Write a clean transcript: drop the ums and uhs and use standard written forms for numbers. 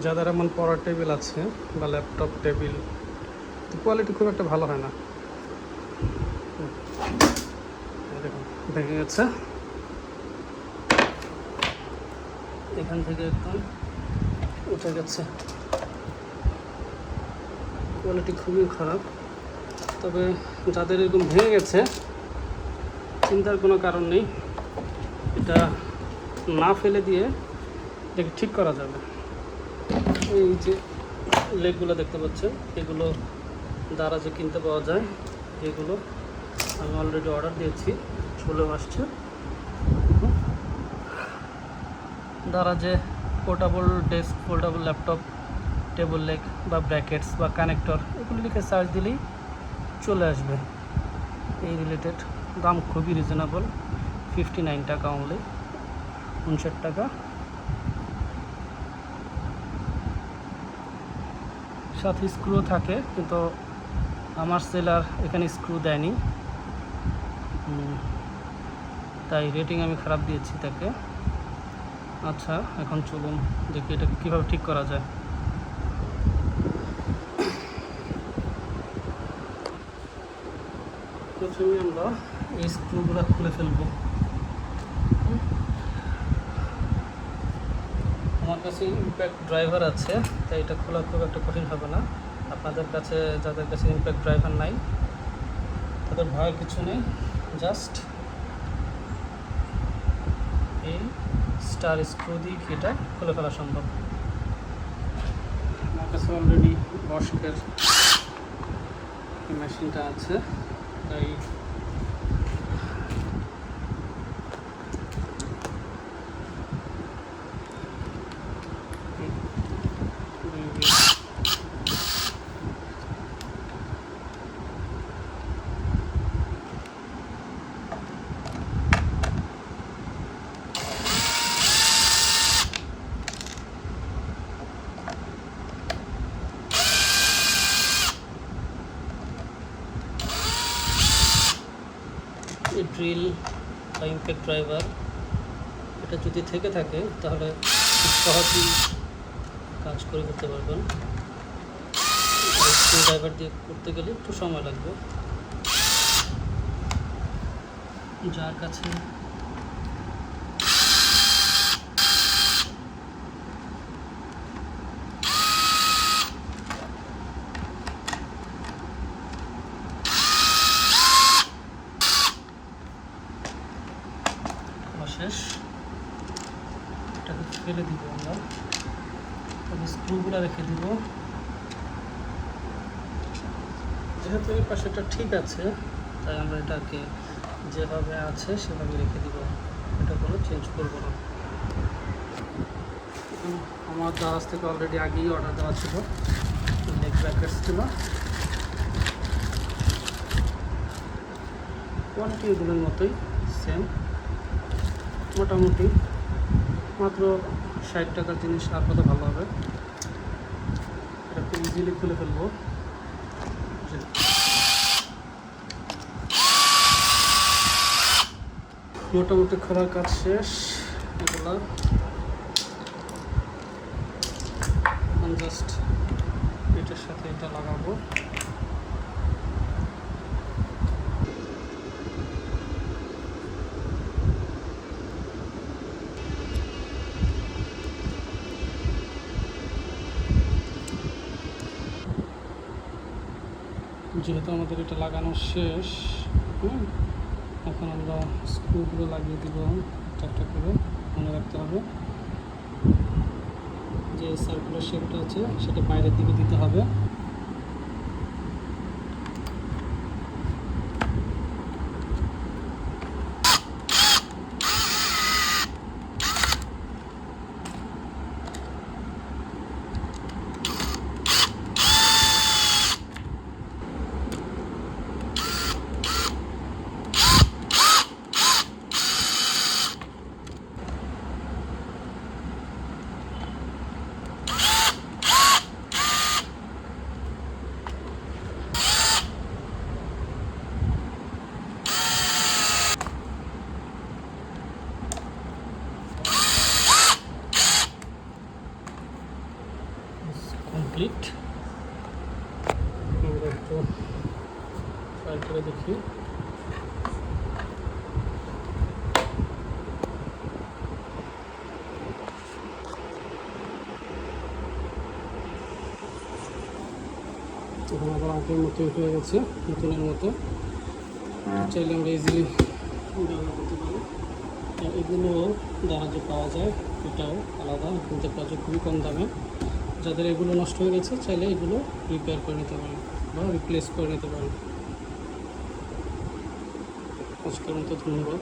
যাদের এমন পড়ার টেবিল আছে বা ল্যাপটপ টেবিল, কোয়ালিটি খুব একটা ভালো হয় না। দেখুন ভেঙে গেছে, এখান থেকে একদম উঠে গেছে, কোয়ালিটি খুবই খারাপ। তবে যাদের এরকম ভেঙে গেছে চিন্তার কোনো কারণ নেই, এটা না ফেলে দিয়ে এটাকে ঠিক করা যাবে। এই যে লেগগুলো দেখতে পাচ্ছেন, এগুলো দারাজে কিনতে পাওয়া যায়। এগুলো আমি অলরেডি অর্ডার দিয়েছি, চলেও আসছে। দারাজে portable desk, portable laptop, table leg বা ব্র্যাকেটস বা কানেক্টর, এগুলো লিখে সার্চ দিলেই চলে আসবে। এই রিলেটেড দাম খুবই রিজনেবল, 59 টাকা অনলি, 59 টাকা। সাথে স্ক্রু থাকে, কিন্তু আমার সেলার এখানে স্ক্রু দেয়নি, তাই রেটিং আমি খারাপ দিয়েছি তাকে। আচ্ছা, এখন চলুন দেখি এটা কীভাবে ঠিক করা যায়। প্রথমে আমরা এই স্ক্রুগুলো খুলে ফেলবো। আমার কাছে ইম্প্যাক্ট ড্রাইভার আছে, তাই এটা খোলা খুব একটা কঠিন হবে না। আপনাদের কাছে, যাদের কাছে ইম্প্যাক্ট ড্রাইভার নাই, তাদের ভয়ের কিছু নেই। জাস্ট এই স্টার স্ক্রু দিয়ে এটা খুলে ফেলা সম্ভব। আমার কাছে অলরেডি বস্কের মেশিনটা আছে, তাই ড্রিল বা ইম্প্যাক্ট ড্রাইভার এটা যদি থেকে থাকে তাহলে খুব সহজেই কাজ করে করতে পারবেন। স্ক্রু ড্রাইভার দিয়ে করতে গেলে একটু সময় লাগবে। যার কাছে শেষ, এটাকে ফেলে দিব আমরা, তবে স্ক্রুগুলো রেখে দিব। যেহেতু এই পাশেটা ঠিক আছে, তাই আমরা এটাকে যেভাবে আছে সেভাবে রেখে দিব, এটা কোনো চেঞ্জ করব না। আমার দারাজ থেকে অলরেডি আগেই অর্ডার দেওয়া ছিল, লেগ ব্র্যাকেটস ছিল। কোয়ালিটি এগুলোর মতোই সেম, মোটামুটি মাত্র 60 টাকার জিনিস আর কত ভালো হবে। এটা খুব ইজিলি খুলে ফেলবো। মোটামুটি খোলার কাজ শেষ। এগুলো জাস্ট এটার সাথে এটা লাগাবো। যেহেতু আমাদের এটা লাগানো শেষ, এখন আমরা স্ক্রুগুলো লাগিয়ে দিব একটা একটা করে। মনে রাখতে হবে যে সার্কুলার শেপটা আছে সেটা বাইরের দিকে দিতে হবে। কমপ্লিট। আমরা একটু ট্রাই করে দেখি। এখন আবার আগের মতোই হয়ে গেছে, নতুনের মতো। চাইলে আমরা ইজিলি ব্যবহার করতে পারি। এগুলো জাহাজে পাওয়া যায়, এটাও আলাদা, কিনতে পাওয়া যায় খুবই কম দামে। যাদের এগুলো নষ্ট হয়ে গেছে চাইলে এগুলো রিপেয়ার করে নিতে পারেন বা রিপ্লেস করে নিতে পারেন। আজকের মতো ধন্যবাদ।